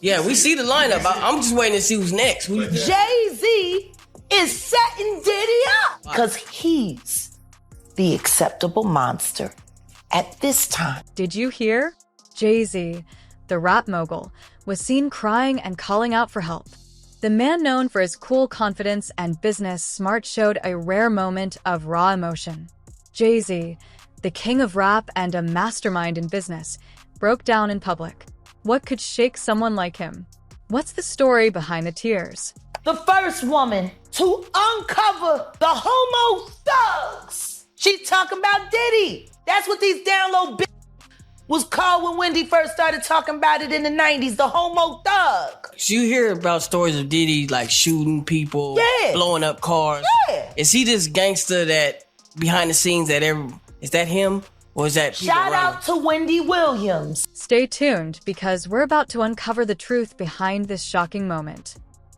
Yeah, we see the lineup. I'm just waiting to see who's next. JayZ is setting Diddy up because he's the acceptable monster at this time. Did you hear? JayZ, the rap mogul, was seen crying and calling out for help. The man known for his cool confidence and business smart showed a rare moment of raw emotion. JayZ, the king of rap and a mastermind in business, broke down in public. What could shake someone like him? What's the story behind the tears? The first woman to uncover the homo thugs. She talking about Diddy. That's what these down low bitches was called when Wendy first started talking about it in the 90s, the homo thug. You hear about stories of Diddy like shooting people, blowing up cars. Yeah. Is he this gangster that behind the scenes is that him? Or is that Shout out to Wendy Williams. Stay tuned because we're about to uncover the truth behind this shocking moment.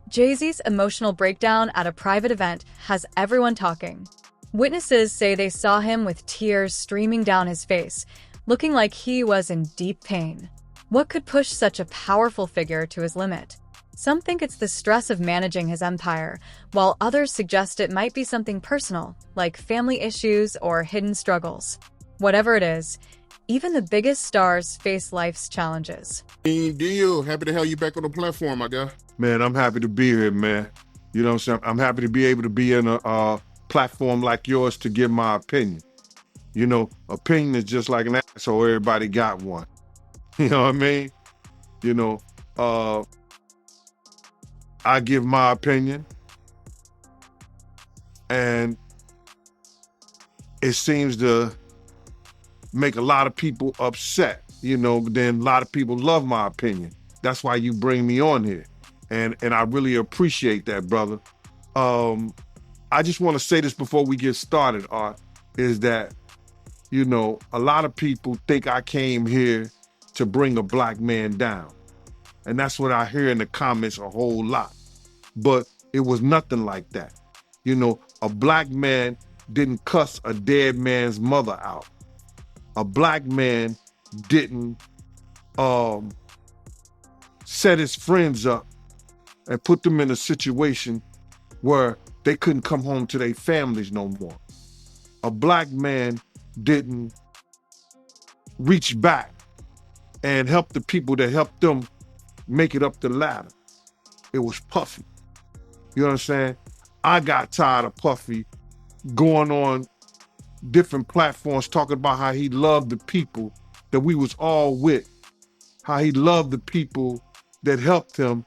JayZ's emotional breakdown at a private event has everyone talking. Witnesses say they saw him with tears streaming down his face, looking like he was in deep pain. What could push such a powerful figure to his limit? Some think it's the stress of managing his empire, while others suggest it might be something personal, like family issues or hidden struggles. Whatever it is, even the biggest stars face life's challenges. D.O., happy to have you back on the platform, my guy. Man, I'm happy to be here, man. You know what I'm saying? I'm happy to be able to be in a platform like yours to give my opinion. You know, opinion is just like an asshole. Everybody got one. You know what I mean? You know, I give my opinion, and it seems to make a lot of people upset, you know, but then a lot of people love my opinion. That's why you bring me on here. And I really appreciate that, brother. I just want to say this before we get started, Art, is that, you know, a lot of people think I came here to bring a black man down. And that's what I hear in the comments a whole lot. But it was nothing like that. You know, a black man didn't cuss a dead man's mother out. A black man didn't set his friends up and put them in a situation where they couldn't come home to their families no more. A black man didn't reach back and help the people that helped them make it up the ladder. It was Puffy. You know what I'm saying? I got tired of Puffy going on different platforms talking about how he loved the people that we was all with, how he loved the people that helped him,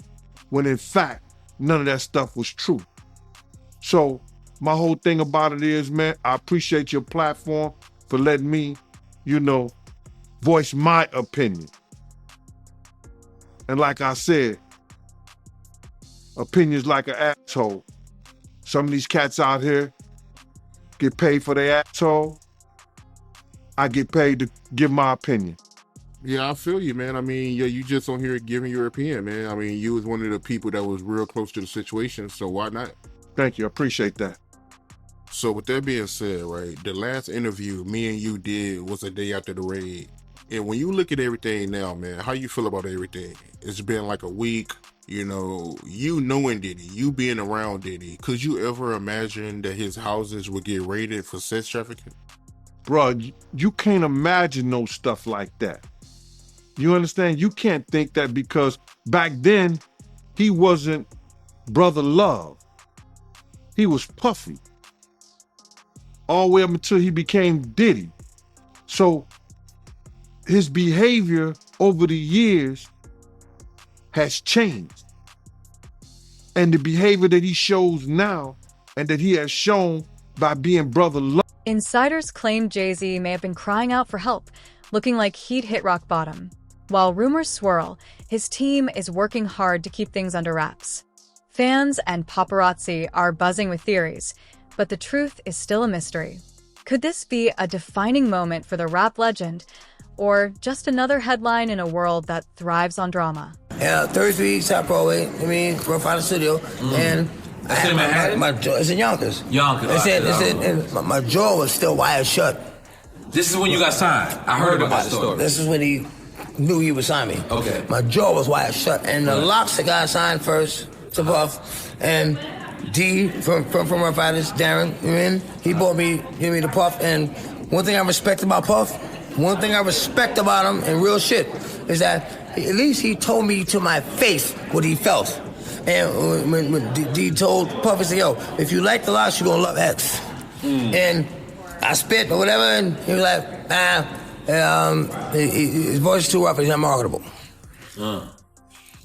when in fact, none of that stuff was true. So my whole thing about it is, man, I appreciate your platform for letting me, you know, voice my opinion. And like I said, opinions like an asshole. Some of these cats out here get paid for their asshole. I get paid to give my opinion. Yeah, I feel you, man. I mean, yeah, you just on here giving your opinion, man. I mean, you was one of the people that was real close to the situation, so why not? Thank you, I appreciate that. So with that being said, right, the last interview me and you did was a day after the raid. And when you look at everything now, man, how you feel about everything? It's been like a week, you know, you knowing Diddy, you being around Diddy. Could you ever imagine that his houses would get raided for sex trafficking? Bro, you can't imagine no stuff like that. You understand? You can't think that because back then, he wasn't Brother Love. He was Puffy. All the way up until he became Diddy. So his behavior over the years has changed. And the behavior that he shows now and that he has shown by being Brother Love. Insiders claim JayZ may have been crying out for help, looking like he'd hit rock bottom. While rumors swirl, his team is working hard to keep things under wraps. Fans and paparazzi are buzzing with theories, but the truth is still a mystery. Could this be a defining moment for the rap legend, or just another headline in a world that thrives on drama? Yeah, 33 South Broadway, Rough Island Studio, and I had my jaw, it's in Yonkers. Yonkers. My jaw was still wired shut. This is when you got signed. I heard about the story. This is when he knew he would sign me. Okay. My jaw was wide shut, and the locks the guy signed first to Puff, and D from our fighters, Darren, you know, he bought me, gave me the Puff, and one thing I respect about Puff, one thing I respect about him, and real shit, is that at least he told me to my face what he felt. And when D told Puff, he said, yo, if you like the locks, you're gonna love X. And I spit or whatever, and he was like, his voice is too rough, he's not marketable.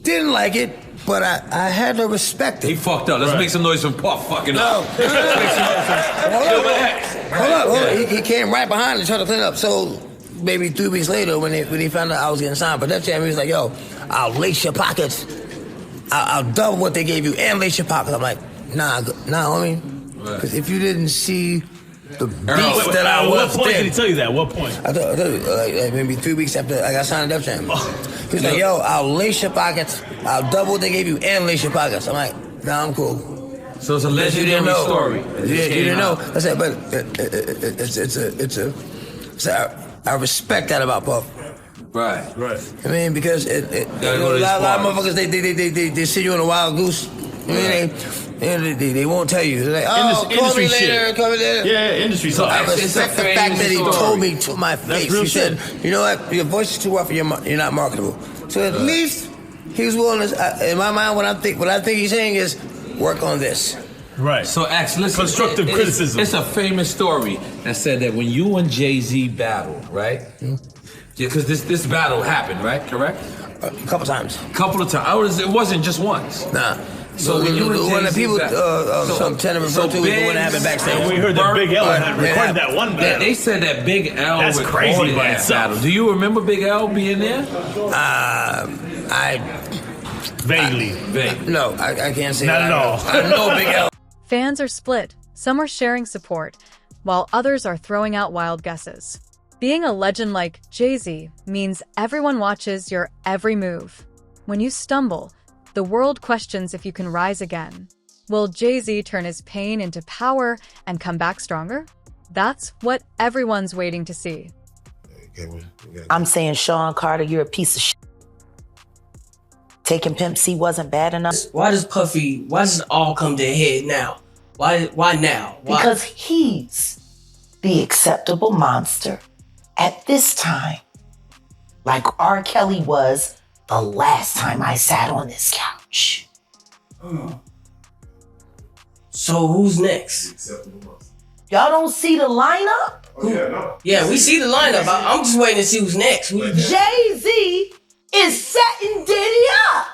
Didn't like it, but I had to respect it. He fucked up. Let's make some noise from Puff fucking up. Hold up. He came right behind and tried to clean up. So maybe 3 weeks later, when he found out I was getting signed, but that time he was like, yo, I'll lace your pockets. I'll double what they gave you and lace your pockets. I'm like, nah, homie. Because if you didn't see the beast that I was, what point did he tell you that? What point? I told you, like maybe 3 weeks after I got signed to Def Jam. He's like, yo, I'll lace your pockets. I'll double what they gave you and lace your pockets. I'm like, nah, I'm cool. So it's a legendary story. You didn't know. I said, but I respect that about Puff. Right. I mean, because a lot of motherfuckers, they see you on a wild goose. I mean, they won't tell you. They're like, oh, call me later, call me later. Yeah, industry So I respect the fact that he told me to my face. He said, you know what, your voice is too rough and you're not marketable. So at least he was willing to, in my mind, what I think he's saying is, work on this. Right. So, Ax, listen. Constructive criticism. It's a famous story that said that when you and JayZ battled, right? Yeah, because this battle happened, right? Correct? A couple times. It wasn't just once. Nah. So when you and when the JayZ people battled, tend to refer to it when it happened backstage. And we heard that Big L had recorded that one battle. They said that Big L That's crazy recorded by that itself. battle. Do you remember Big L being there? Vaguely. No, I can't say Not that. at all. I know Big L. Fans are split. Some are sharing support, while others are throwing out wild guesses. Being a legend like JayZ means everyone watches your every move. When you stumble, the world questions if you can rise again. Will JayZ turn his pain into power and come back stronger? That's what everyone's waiting to see. I'm saying, Sean Carter, you're a piece of shit. Taking Pimp C wasn't bad enough. Why does it all come to a head now? Why now? Why? Because he's the acceptable monster at this time. Like R. Kelly was the last time I sat on this couch. So who's next? Y'all don't see the lineup? Yeah, we see the lineup. I'm just waiting to see who's next. JayZ is setting Diddy up.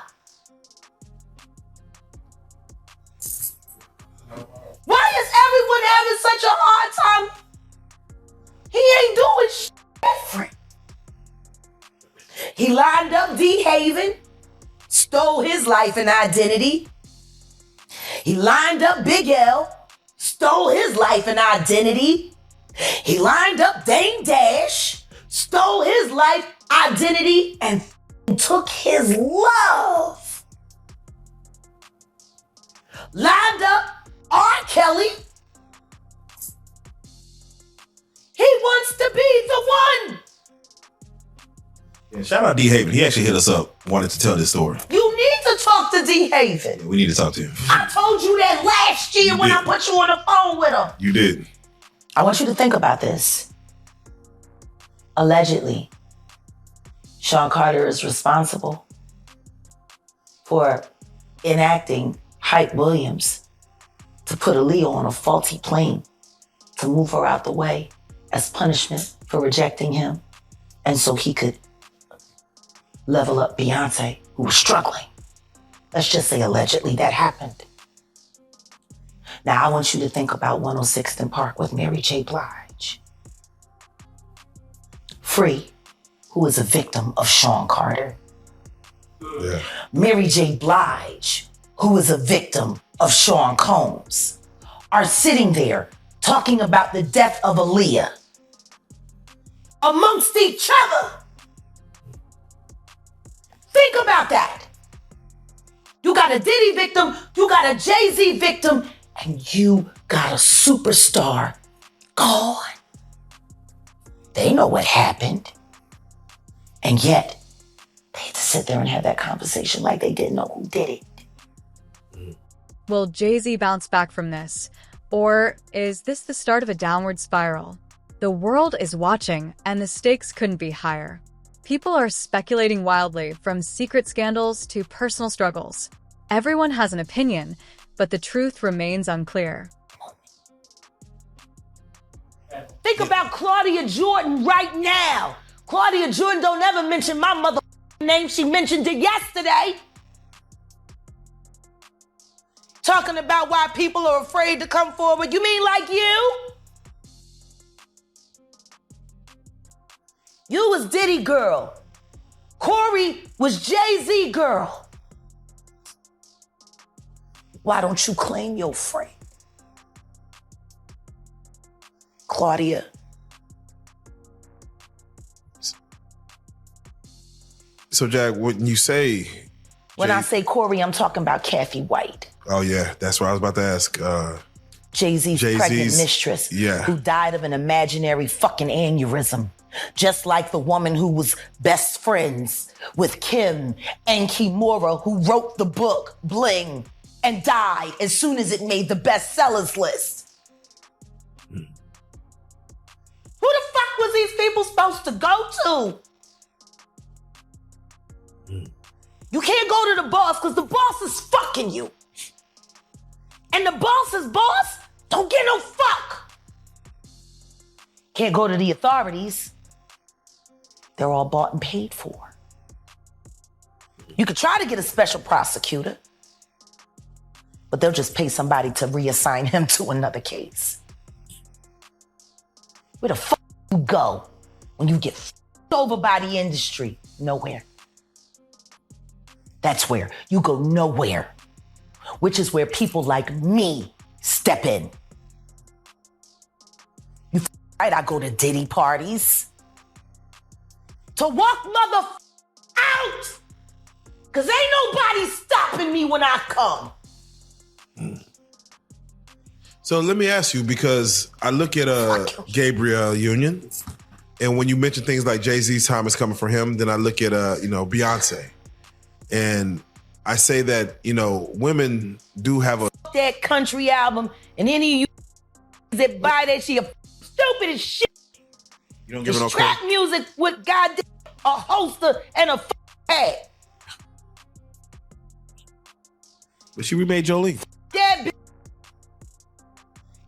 Why is everyone having such a hard time? He ain't doing shit different. He lined up D Haven, stole his life and identity. He lined up Big L, stole his life and identity. He lined up Dame Dash, stole his life, identity, and took his love. Lined up R. Kelly. He wants to be the one. Yeah, shout out D Haven. He actually hit us up, wanted to tell this story. You need to talk to D Haven. Yeah, we need to talk to him. I told you that last year when I put you on the phone with him. You did. I want you to think about this. Allegedly, Sean Carter is responsible for enacting Hype Williams to put Aaliyah on a faulty plane to move her out the way as punishment for rejecting him, and so he could level up Beyonce, who was struggling. Let's just say allegedly that happened. Now I want you to think about 106th and Park with Mary J. Blige. Free, who is a victim of Sean Carter. Yeah. Mary J. Blige, who is a victim of Sean Combs, are sitting there talking about the death of Aaliyah amongst each other. Think about that. You got a Diddy victim, you got a JayZ victim, and you got a superstar gone. They know what happened. And yet, They had to sit there and have that conversation like they didn't know who did it. Will JayZ bounce back from this? Or is this the start of a downward spiral? The world is watching, and the stakes couldn't be higher. People are speculating wildly, from secret scandals to personal struggles. Everyone has an opinion, but the truth remains unclear. Think about Claudia Jordan right now. Claudia Jordan don't ever mention my mother name. She mentioned it yesterday. Talking about why people are afraid to come forward. You mean like you? You was Diddy girl. Corey was JayZ girl. Why don't you claim your friend? Claudia. So, Jack, when you say... When I say Corey, I'm talking about Kathy White. Oh, yeah. That's what I was about to ask. JayZ's pregnant mistress, who died of an imaginary fucking aneurysm. Just like the woman who was best friends with Kim and Kimura, who wrote the book Bling and died as soon as it made the bestsellers list. Who the fuck was these people supposed to go to? You can't go to the boss because the boss is fucking you. And the boss's boss don't get no fuck. Can't go to the authorities. They're all bought and paid for. You could try to get a special prosecutor, but they'll just pay somebody to reassign him to another case. Where the fuck you go when you get f***ed over by the industry? Nowhere. That's where you go nowhere, which is where people like me step in. You right, I go to Diddy parties to walk mother out, cause ain't nobody stopping me when I come. So let me ask you, because I look at Gabriel Union, and when you mention things like JayZ's time is coming for him, then I look at Beyonce. And I say that, women do have that country album, and any of you that buy that shit, stupid as shit. You don't give it no trap credit. music with goddamn a holster and a hat. But she remade Jolene. That bitch.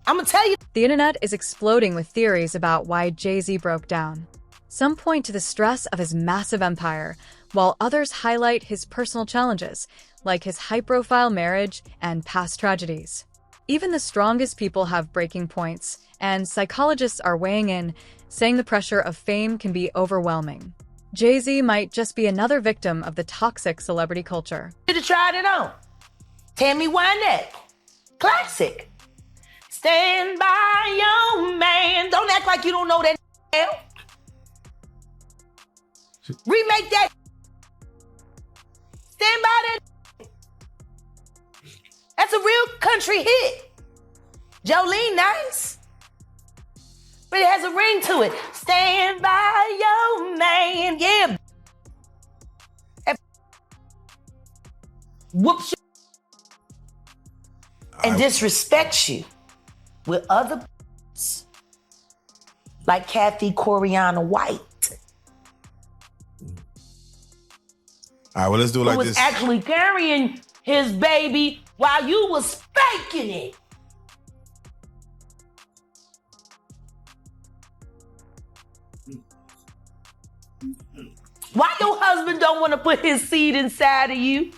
I'm gonna tell you. The internet is exploding with theories about why JayZ broke down. Some point to the stress of his massive empire, while others highlight his personal challenges, like his high-profile marriage and past tragedies. Even the strongest people have breaking points, and psychologists are weighing in, saying the pressure of fame can be overwhelming. JayZ might just be another victim of the toxic celebrity culture. You should have tried it on. Tammy Wynette. Classic. Stand by your man. Don't act like you don't know that hell. Remake that. Stand by that. That's a real country hit. Jolene, nice. But it has a ring to it. Stand by your man. Yeah. Whoops. And disrespects you with other like Kathy Coriana White. All right, well, let's do it like who this. was actually carrying his baby while you was spanking it. Why your husband don't want to put his seed inside of you?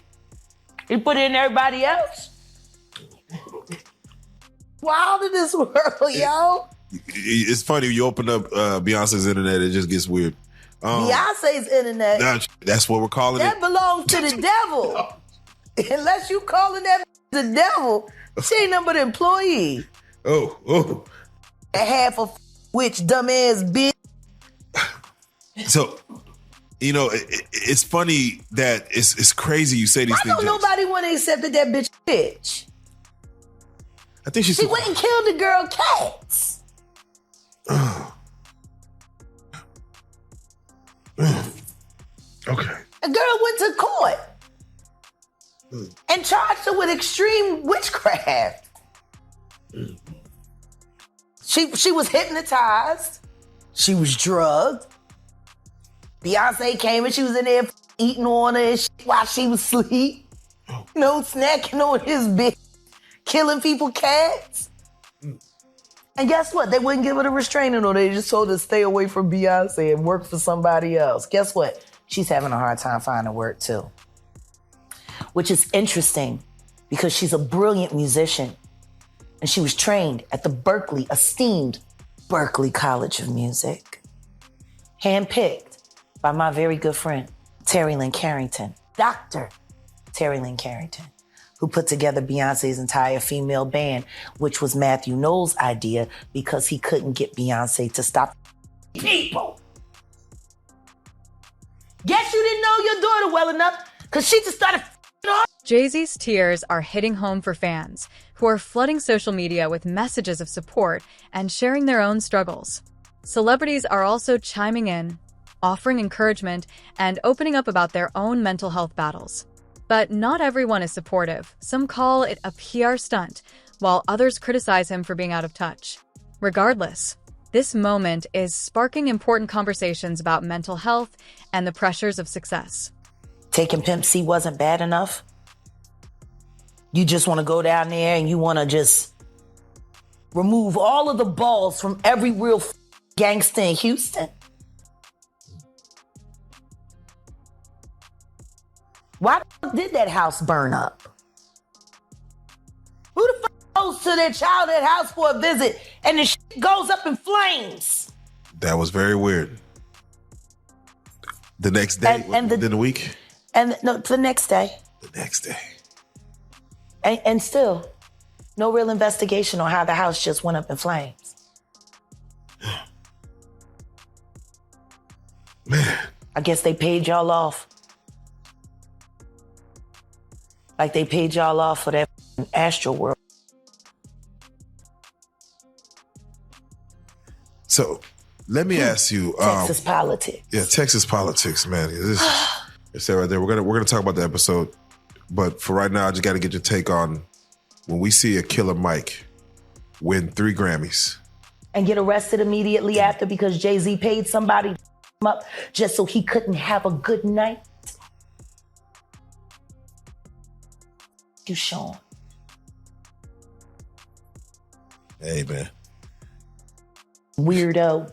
He put it in everybody else? Wild in this world, yo. It's funny, you open up Beyonce's internet, it just gets weird. Beyonce's internet. That's what we're calling that it. belongs to the devil. Unless you calling that the devil, she ain't nothing but an employee. Oh. Half of which dumbass bitch. So, it's funny that it's crazy you say these things. Why don't nobody want to accept that bitch? I think she went and killed the girl Cats. Okay. A girl went to court and charged her with extreme witchcraft. She was hypnotized. She was drugged. Beyonce came and she was in there eating on her and shit while she was asleep. Snacking on his bed, killing people, cats. And guess what? They wouldn't give her a restraining order. They just told her to stay away from Beyonce and work for somebody else. Guess what? She's having a hard time finding work too. Which is interesting because she's a brilliant musician. And she was trained at the esteemed Berklee College of Music. Handpicked by my very good friend, Terry Lynn Carrington, Dr. Terry Lynn Carrington, who put together Beyonce's entire female band, which was Matthew Knowles' idea because he couldn't get Beyonce to stop people. Guess you didn't know your daughter well enough because she just started off. JayZ's tears are hitting home for fans who are flooding social media with messages of support and sharing their own struggles. Celebrities are also chiming in, offering encouragement, and opening up about their own mental health battles. But not everyone is supportive. Some call it a PR stunt, while others criticize him for being out of touch. Regardless, this moment is sparking important conversations about mental health and the pressures of success. Taking Pimp C wasn't bad enough. You just want to go down there and you want to just remove all of the balls from every real gangster in Houston. Why the fuck did that house burn up? Who the fuck goes to their childhood house for a visit and the shit goes up in flames? That was very weird. The next day, within the week? The next day. The next day. And still, no real investigation on how the house just went up in flames. Man. I guess they paid y'all off. Like they paid y'all off for that Astro World. So, let me ask you. Texas politics. Yeah, Texas politics, man. It's that right there. We're gonna talk about the episode. But for right now, I just got to get your take on when we see a Killer Mike win 3 Grammys. And get arrested immediately after because JayZ paid somebody to up just so he couldn't have a good night. You, Sean. Hey, man. Weirdo.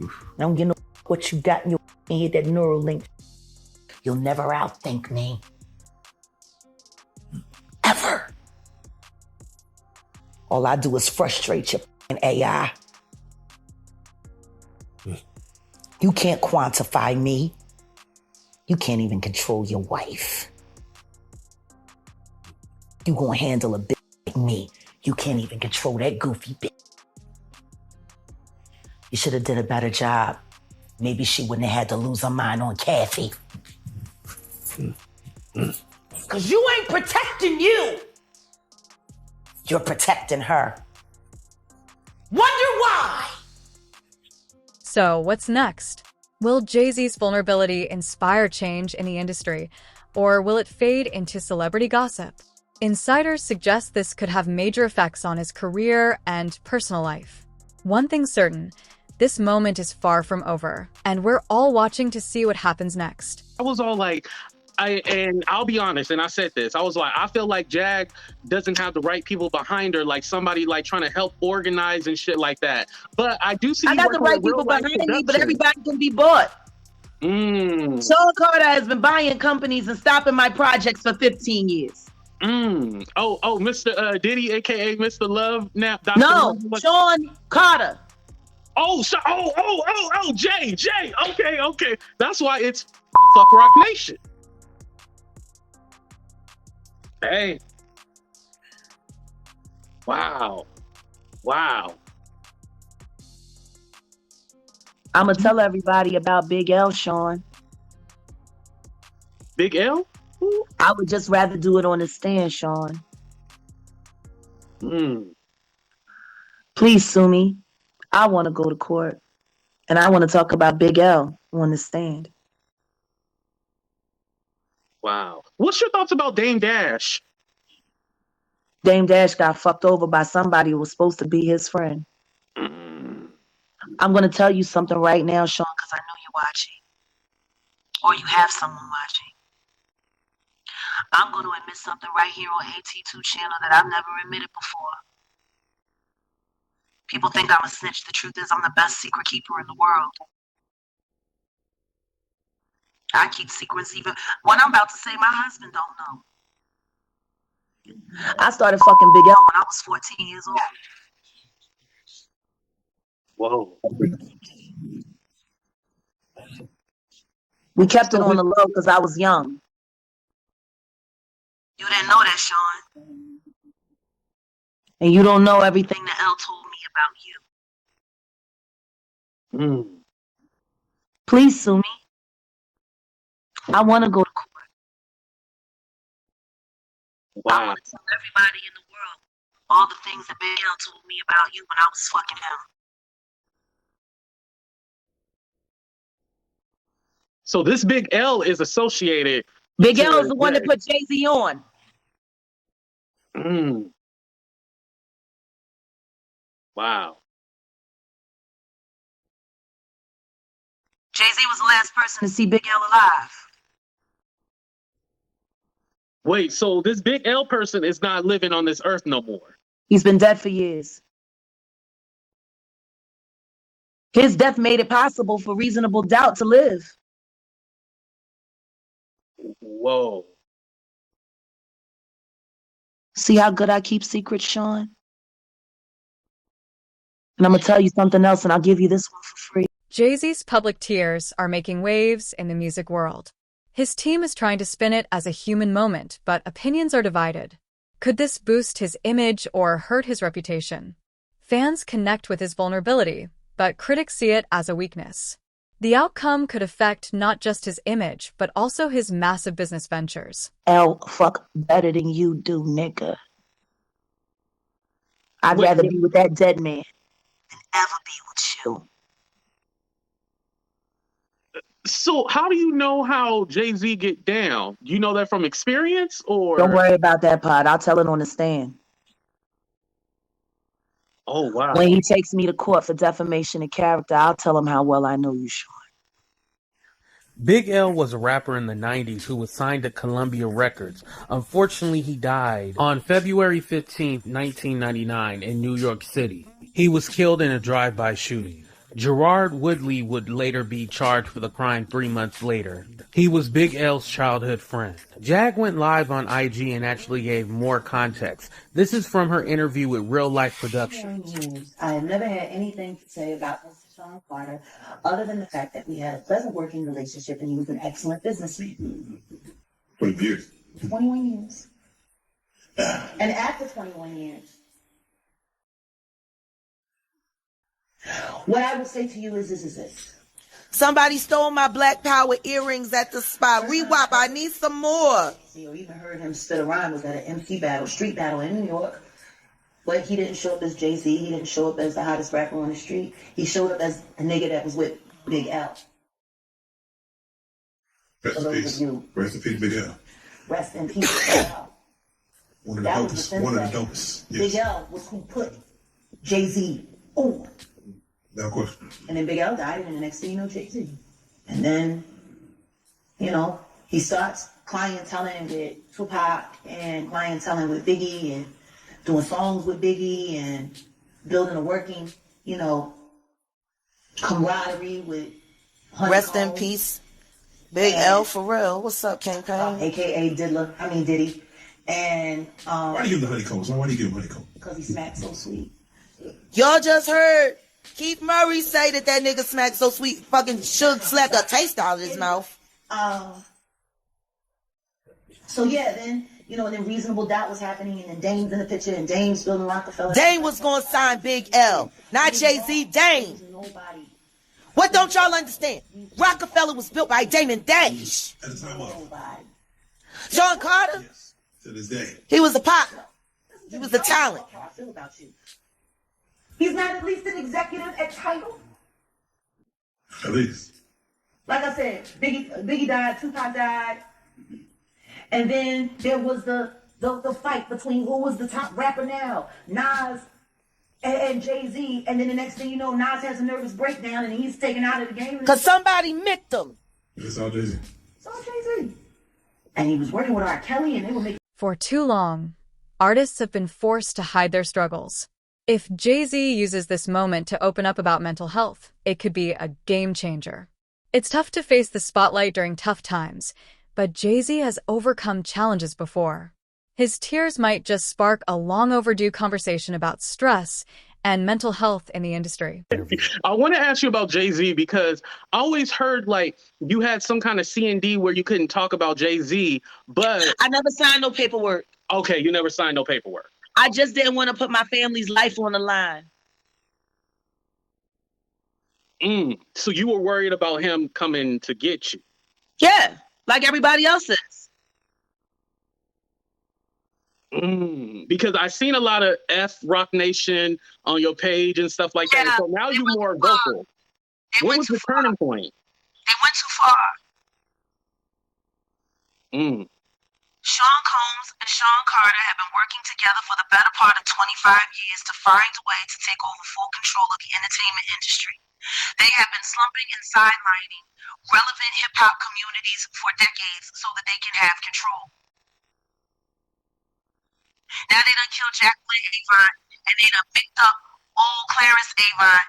Oof. I don't get no what you got in your head, that neural link. You'll never outthink me. Ever. All I do is frustrate your AI. You can't quantify me. You can't even control your wife. You gonna handle a bitch like me. You can't even control that goofy bitch. You should have did a better job. Maybe she wouldn't have had to lose her mind on Kathy. Because you ain't protecting you. You're protecting her. Wonder why? So, what's next? Will JayZ's vulnerability inspire change in the industry, or will it fade into celebrity gossip? Insiders suggest this could have major effects on his career and personal life. One thing's certain, this moment is far from over, and we're all watching to see what happens next. I was all like, and I'll be honest, and I said this, I was like, I feel like Jag doesn't have the right people behind her, like somebody like trying to help organize and shit like that. But I do see I got the right people behind me, but everybody can be bought. Sean Carter has been buying companies and stopping my projects for 15 years. Oh, Mr. Diddy, aka Mr. Love, now. Dr. No, Love, Sean Carter. Jay. Okay. That's why it's fuck Rock Nation. Hey. Wow. I'm going to tell everybody about Big L, Sean. Big L? I would just rather do it on the stand, Sean. Please sue me. I want to go to court. And I want to talk about Big L on the stand. Wow. What's your thoughts about Dame Dash? Dame Dash got fucked over by somebody who was supposed to be his friend. I'm going to tell you something right now, Sean, because I know you're watching. Or you have someone watching. I'm going to admit something right here on AT2 channel that I've never admitted before. People think I'm a snitch. The truth is I'm the best secret keeper in the world. I keep secrets even. What I'm about to say, my husband don't know. I started fucking Big L when I was 14 years old. Whoa. We kept it on the low because I was young. You didn't know that, Sean. And you don't know everything that L told me about you. Please sue me. I want to go to court. Wow. I want to tell everybody in the world all the things that Big L told me about you when I was fucking him. So this Big L is associated. Big L is the one that put JayZ on. Wow. JayZ was the last person to see Big L alive. Wait, so this Big L person is not living on this earth no more? He's been dead for years. His death made it possible for reasonable doubt to live. Whoa. See how good I keep secrets, Sean? And I'm going to tell you something else, and I'll give you this one for free. JayZ's public tears are making waves in the music world. His team is trying to spin it as a human moment, but opinions are divided. Could this boost his image or hurt his reputation? Fans connect with his vulnerability, but critics see it as a weakness. The outcome could affect not just his image, but also his massive business ventures. L, fuck better than you do, nigga. I'd rather be with that dead man than ever be with you. So how do you know how JayZ get down? You know that from experience, or? Don't worry about that part. I'll tell it on the stand. Oh, wow. When he takes me to court for defamation of character, I'll tell him how well I know you, Sean. Big L was a rapper in the 90s who was signed to Columbia Records. Unfortunately, he died on February 15, 1999 in New York City. He was killed in a drive-by shooting. Gerard Woodley would later be charged for the crime 3 months later. He was Big L's childhood friend. Jag went live on IG and actually gave more context. This is from her interview with Real Life Productions. I have never had anything to say about Mr. Sean Carter other than the fact that we had a pleasant working relationship and he was an excellent businessman. 20 years. 21 years. And after 21 years, what I would say to you is this. Somebody stole my Black Power earrings at the spot. Rewap, I need some more. See, or even heard him spit a rhyme. Was at an MC battle, street battle in New York. But he didn't show up as JayZ. He didn't show up as the hottest rapper on the street. He showed up as the nigga that was with Big L. Rest in peace. Rest in peace, Big L. Rest in peace, Big L. One of the dopest. One of the dopest. Yes. Big L was who put JayZ on. No question. And then Big L died, and the next thing you know, JayZ. And then, you know, he starts clienteling with Tupac and clienteling with Biggie and doing songs with Biggie and building a working, you know, camaraderie with Honeycomb. Rest in peace, Big L for real. What's up, Kingpin? AKA Diddy. And why do you give him the honeycombs? Why do you give him honeycomb? Because he smacked so sweet. Y'all just heard Keith Murray say that nigga smacked so sweet, fucking Suge slapped a taste out of his mouth. So yeah, then, you know, then Reasonable Doubt was happening, and then Dame's in the picture, and Dame's building Rockefeller. Dame was gonna sign Big L, not JayZ. Dame. What don't y'all understand? Rockefeller was built by Dame and Dash. At the time of Sean Carter. Yes. To this day. He was a partner. He was a talent. How I feel about you. He's not at least an executive at Tidal. At least. Like I said, Biggie died, Tupac died. And then there was the fight between who was the top rapper now, Nas and JayZ. And then the next thing you know, Nas has a nervous breakdown and he's taken out of the game. Because somebody micked him. It's all JayZ. It's all JayZ. And he was working with R. Kelly and they were making... For too long, artists have been forced to hide their struggles. If JayZ uses this moment to open up about mental health, it could be a game changer. It's tough to face the spotlight during tough times, but JayZ has overcome challenges before. His tears might just spark a long overdue conversation about stress and mental health in the industry. I want to ask you about JayZ because I always heard like you had some kind of C&D where you couldn't talk about JayZ, but I never signed no paperwork. Okay, you never signed no paperwork. I just didn't want to put my family's life on the line. So you were worried about him coming to get you? Yeah, like everybody else is. Because I seen a lot of F Rock Nation on your page and stuff like that. So now you're more vocal. What was the turning point? They went too far. Sean Combs and Sean Carter have been working together for the better part of 25 years to find a way to take over full control of the entertainment industry. They have been slumping and sidelining relevant hip-hop communities for decades so that they can have control. Now they done killed Jacqueline Avon, and they done picked up old Clarence Avon,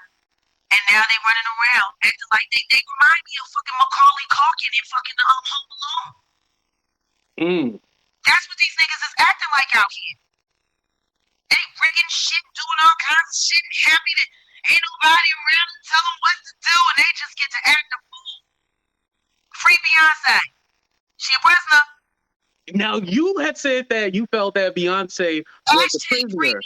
and now they running around acting like they remind me of fucking Macaulay Culkin and fucking Home Alone. That's what these niggas is acting like out here. They rigging shit, doing all kinds of shit, and happy that ain't nobody around to tell them what to do, and they just get to act a fool. Free Beyonce. She a prisoner. Now you had said that you felt that Beyonce was a prisoner.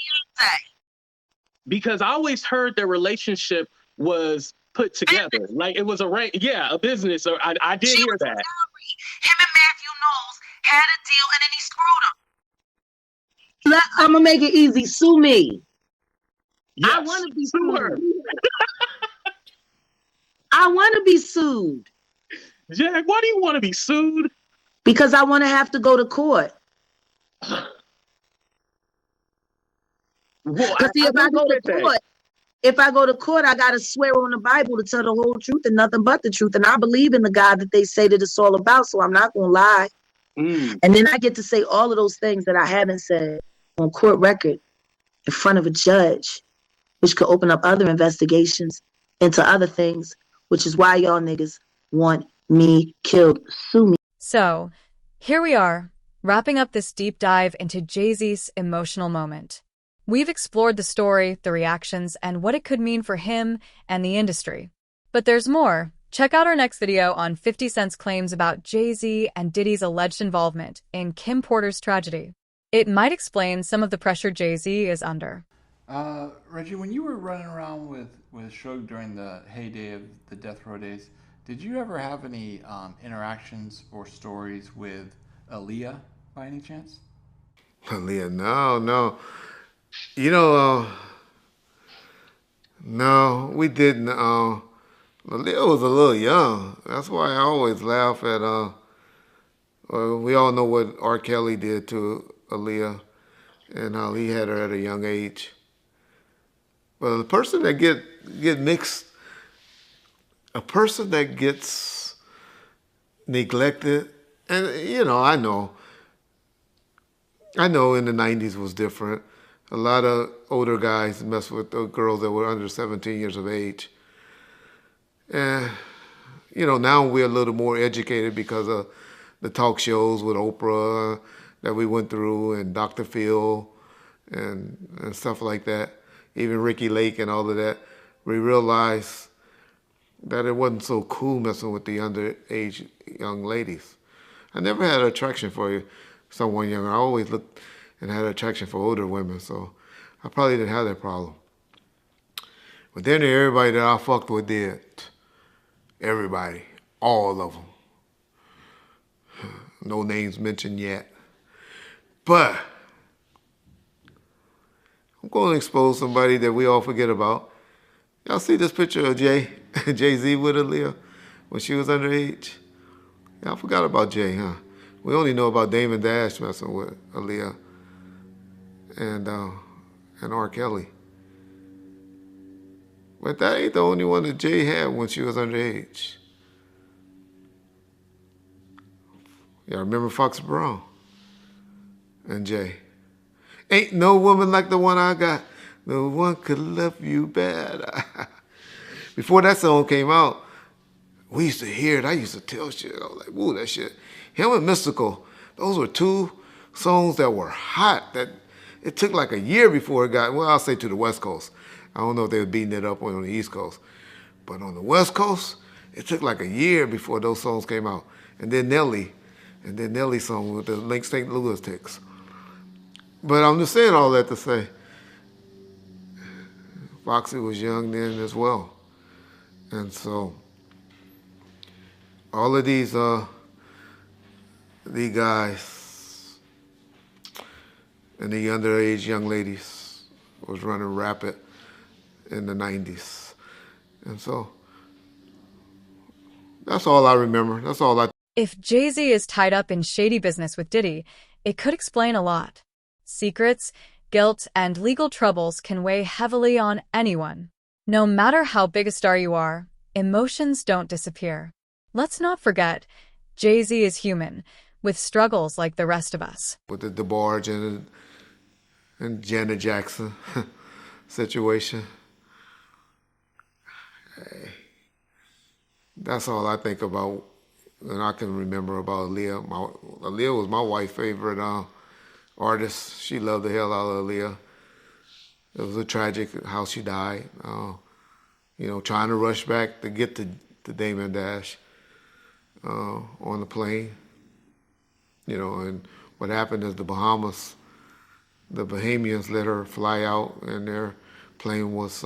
Because I always heard their relationship was put together. Like it was a a business. Or I did hear that. Him and Matthew Knowles had a deal and then he screwed him. I'm gonna make it easy. Sue me. Yes. I want to be sued. I want to be sued. Jack, why do you want to be sued? Because I want to have to go to court. Because if I go to court, I gotta swear on the Bible to tell the whole truth and nothing but the truth. And I believe in the God that they say that it's all about, so I'm not gonna lie. And then I get to say all of those things that I haven't said on court record in front of a judge, which could open up other investigations into other things, which is why y'all niggas want me killed. Sue me. So, here we are, wrapping up this deep dive into JayZ's emotional moment. We've explored the story, the reactions, and what it could mean for him and the industry. But there's more. Check out our next video on 50 Cent's claims about JayZ and Diddy's alleged involvement in Kim Porter's tragedy. It might explain some of the pressure JayZ is under. Reggie, when you were running around with Suge during the heyday of the Death Row days, did you ever have any interactions or stories with Aaliyah by any chance? Aaliyah, no. You know, no, we didn't. Aaliyah was a little young. That's why I always laugh at, we all know what R. Kelly did to Aaliyah and how he had her at a young age. But the person that get mixed, a person that gets neglected, and I know in the 90s was different. A lot of older guys messed with the girls that were under 17 years of age. And, now we're a little more educated because of the talk shows with Oprah that we went through and Dr. Phil and stuff like that. Even Ricky Lake and all of that. We realized that it wasn't so cool messing with the underage young ladies. I never had an attraction for someone younger. I always looked and had an attraction for older women, so I probably didn't have that problem. But then everybody that I fucked with did. Everybody. All of them. No names mentioned yet. But I'm going to expose somebody that we all forget about. Y'all see this picture of JayZ with Aaliyah when she was underage? Y'all forgot about Jay, huh? We only know about Damon Dash messing with Aaliyah and R. Kelly. But that ain't the only one that Jay had when she was underage. Y'all remember Fox Brown and Jay? Ain't no woman like the one I got. No one could love you better. Before that song came out, we used to hear it. I used to tell shit. I was like, woo, that shit. Him and Mystical, those were two songs that were hot. That it took like a year before it got, well, I'll say to the West Coast. I don't know if they were beating it up on the East Coast. But on the West Coast, it took like a year before those songs came out. And then Nelly's song with the Lake St. Louis Ticks. But I'm just saying all that to say, Foxy was young then as well. And so, all of these guys and the underage young ladies was running rapid in the 90s. And so, that's all I remember. That's all I... If JayZ is tied up in shady business with Diddy, it could explain a lot. Secrets, guilt, and legal troubles can weigh heavily on anyone. No matter how big a star you are, emotions don't disappear. Let's not forget, JayZ is human, with struggles like the rest of us. With the DeBarge and Janet Jackson situation. Hey, that's all I think about, and I can remember about Aaliyah. Aaliyah was my wife's favorite artist. She loved the hell out of Aaliyah. It was a tragic how she died. Trying to rush back to get to Damon Dash on the plane. And what happened is the Bahamians let her fly out, and their plane was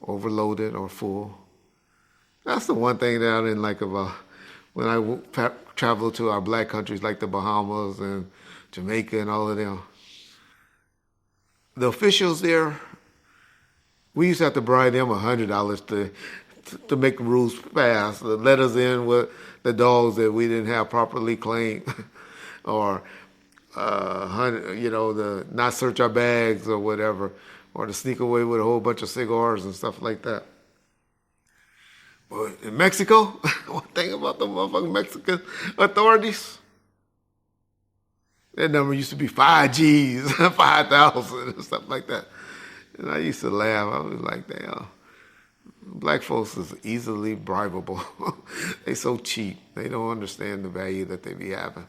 overloaded or full. That's the one thing that I didn't like about when I traveled to our black countries like the Bahamas and Jamaica and all of them. The officials there, we used to have to bribe them $100 to make the rules pass, to let us in with the dogs that we didn't have properly claimed, or to not search our bags or whatever, or to sneak away with a whole bunch of cigars and stuff like that. But in Mexico, one thing about the motherfucking Mexican authorities, that number used to be 5 G's, 5,000 and stuff like that. And I used to laugh. I was like, damn, black folks is easily bribable. They so cheap. They don't understand the value that they be having.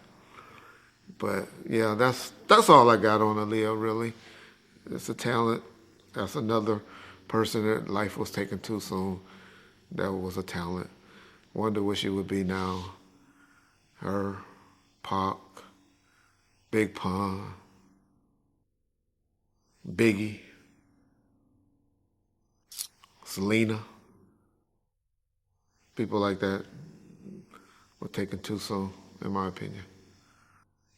But yeah, that's all I got on Aaliyah, really. It's a talent. That's another person that life was taken too soon. That was a talent. Wonder where she would be now. Her, Pac, Big Pun, Biggie, Selena. People like that were taken too soon, in my opinion.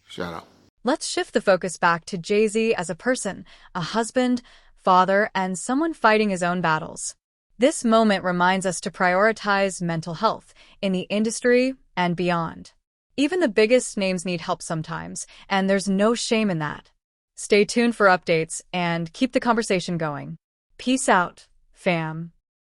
Shout out. Let's shift the focus back to JayZ as a person, a husband, father, and someone fighting his own battles. This moment reminds us to prioritize mental health in the industry and beyond. Even the biggest names need help sometimes, and there's no shame in that. Stay tuned for updates and keep the conversation going. Peace out, fam.